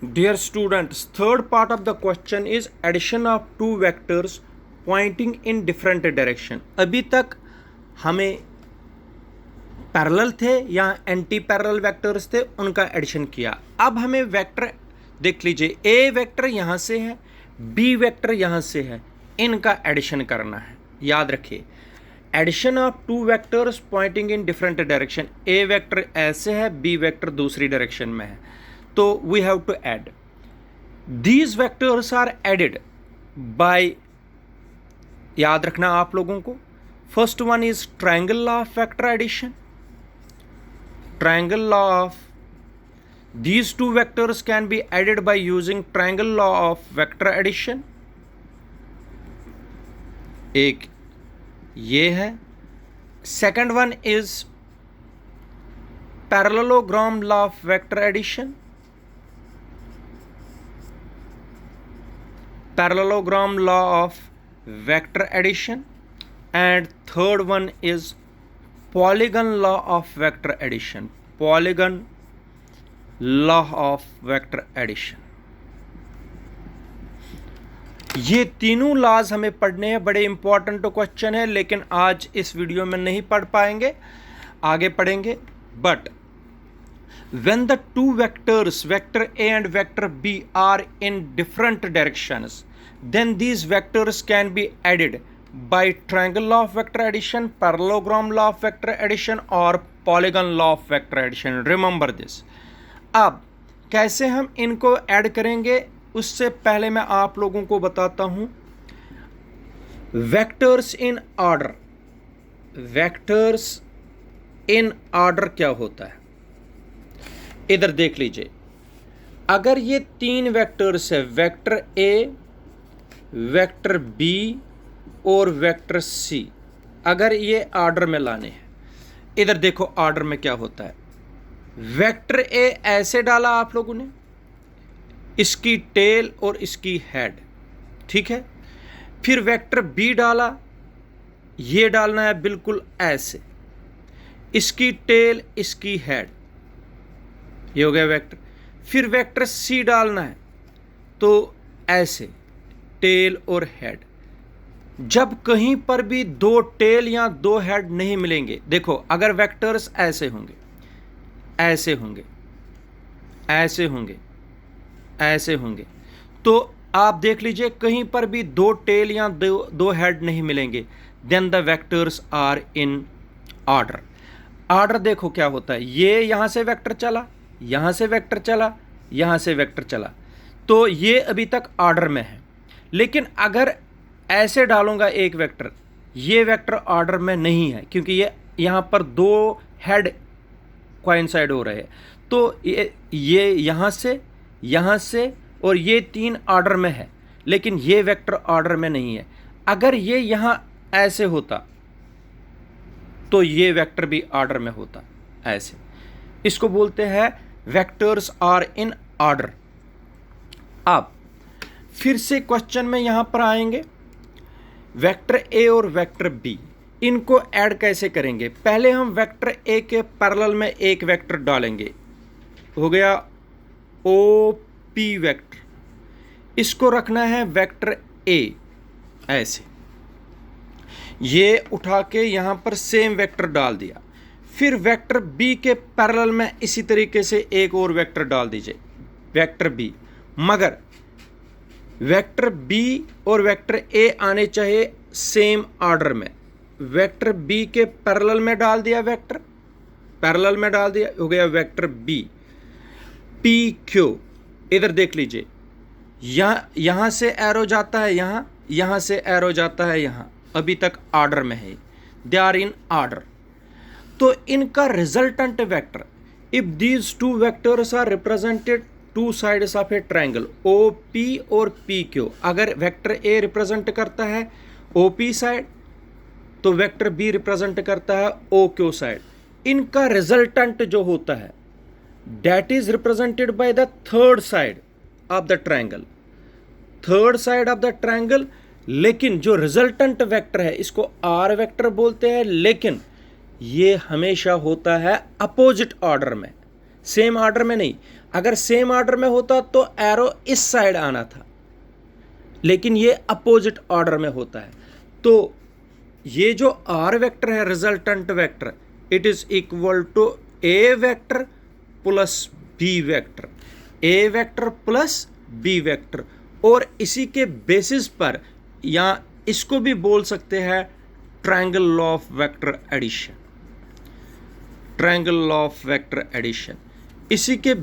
Dear students, third part of the question is addition of two vectors pointing in different direction. अभी तक हमें parallel थे या anti parallel vectors थे, उनका एडिशन किया. अब हमें वेक्टर देख लीजिए, ए वेक्टर यहाँ से है, बी वेक्टर यहाँ से है, इनका एडिशन करना है. याद रखिए, addition of two vectors pointing in different direction. A vector ऐसे है, बी वेक्टर दूसरी डायरेक्शन में है, तो we have to add. These vectors are added by, याद रखना आप लोगों को, first one is triangle law of vector addition. Triangle law of these two vectors can be added by using triangle law of vector addition. एक ये है. Second one is parallelogram law of vector addition. Parallelogram law of vector addition. And third one is polygon law of vector addition. Polygon law of vector addition. ये तीनों laws हमें पढ़ने हैं. बड़े important question है, लेकिन आज इस वीडियो में नहीं पढ़ पाएंगे, आगे पढ़ेंगे. But when the two vectors, vector A and vector B, are in different directions, then these vectors can be added by triangle law of vector addition, parallelogram law of vector addition और polygon law of vector addition. Remember this. अब कैसे हम इनको add करेंगे, उससे पहले मैं आप लोगों को बताता हूं vectors in order. Vectors in order क्या होता है, इधर देख लीजिए. अगर ये तीन वेक्टर्स है, वेक्टर ए, वेक्टर बी और वेक्टर सी, अगर ये ऑर्डर में लाने हैं, इधर देखो ऑर्डर में क्या होता है. वेक्टर ए ऐसे डाला आप लोगों ने, इसकी टेल और इसकी हेड, ठीक है. फिर वेक्टर बी डाला, ये डालना है बिल्कुल ऐसे, इसकी टेल इसकी हेड, ये हो गया वेक्टर. फिर वेक्टर सी डालना है तो ऐसे, टेल और हेड. जब कहीं पर भी दो टेल या दो हेड नहीं मिलेंगे, देखो अगर वेक्टर्स ऐसे होंगे, ऐसे होंगे, ऐसे होंगे, ऐसे होंगे, तो आप देख लीजिए कहीं पर भी दो टेल या दो हेड नहीं मिलेंगे, then the vectors are in order. Order देखो क्या होता है, ये यहां से वेक्टर चला, यहां से वेक्टर चला, यहां से वेक्टर चला, तो ये अभी तक ऑर्डर में है. लेकिन अगर ऐसे डालूंगा एक वेक्टर, ये वेक्टर ऑर्डर में नहीं है, क्योंकि ये यहाँ पर दो हेड कोइंसाइड हो रहे हैं, तो ये यहाँ से और ये तीन ऑर्डर में है, लेकिन ये वेक्टर ऑर्डर में नहीं है. अगर ये यहाँ ऐसे होता तो ये वेक्टर भी ऑर्डर में होता ऐसे. इसको बोलते हैं वेक्टर्स आर इन ऑर्डर. अब फिर से क्वेश्चन में यहाँ पर आएंगे, वेक्टर ए और वेक्टर बी, इनको ऐड कैसे करेंगे. पहले हम वेक्टर ए के पैरेलल में एक वेक्टर डालेंगे, हो गया ओ पी वेक्टर. इसको रखना है वेक्टर ए ऐसे, ये उठा के यहाँ पर सेम वेक्टर डाल दिया. फिर वेक्टर बी के पैरेलल में इसी तरीके से एक और वेक्टर डाल दीजिए, वेक्टर बी. मगर वेक्टर बी और वेक्टर ए आने चाहिए सेम ऑर्डर में. वेक्टर बी के पैरेलल में डाल दिया, वेक्टर पैरेलल में डाल दिया, हो गया वेक्टर बी. पी क्यू, इधर देख लीजिए, यहां से एरो जाता है, यहां से एरो जाता है, यहां अभी तक ऑर्डर में है, दे आर इन ऑर्डर. तो इनका resultant vector, if these two vectors are represented two sides of a triangle O P और पी क्यू, अगर वेक्टर ए रिप्रेजेंट करता है ओ पी साइड, तो वेक्टर बी रिप्रेजेंट करता है ओ क्यू साइड. इनका रिजल्टेंट जो होता है that is represented by the third side of the triangle, third side of the triangle. लेकिन जो रिजल्टेंट वेक्टर है इसको आर वेक्टर बोलते हैं, लेकिन ये हमेशा होता है अपोजिट ऑर्डर में, सेम ऑर्डर में नहीं. अगर सेम ऑर्डर में होता तो एरो इस साइड आना था, लेकिन ये अपोजिट ऑर्डर में होता है। तो ये जो आर वेक्टर है resultant vector, it is equal to A vector plus B vector, A vector plus B vector. और इसी के बेसिस पर, या इसको भी बोल सकते हैं triangle law of vector addition, triangle law of vector addition. इसी के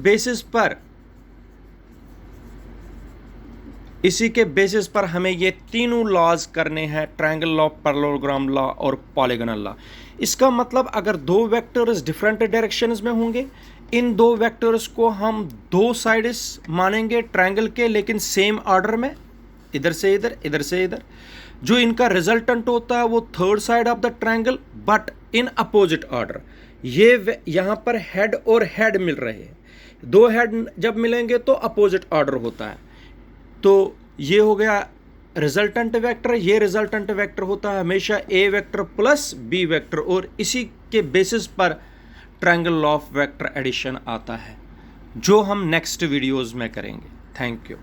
बेसिस पर हमें ये तीनों लॉज करने हैं, ट्रायंगल लॉ, पैरेललोग्राम लॉ और पॉलीगॉनल लॉ। इसका मतलब अगर दो वेक्टर्स डिफरेंट डायरेक्शंस में होंगे, इन दो वेक्टर्स को हम दो साइड्स मानेंगे ट्रायंगल के, लेकिन सेम ऑर्डर में, इधर से इधर, इधर से इधर। जो इनका रिजल्टेंट होता है वो third side of the triangle, but in opposite order. ये यहाँ पर हेड और हेड मिल रहे हैं, दो हेड जब मिलेंगे तो अपोजिट ऑर्डर होता है। तो ये हो गया रिजल्टेंट वेक्टर। ये रिजल्टेंट वेक्टर होता है हमेशा A vector plus B vector, और इसी के बेसिस पर triangle law of vector addition आता है, जो हम नेक्स्ट वीडियोस में करेंगे। Thank you.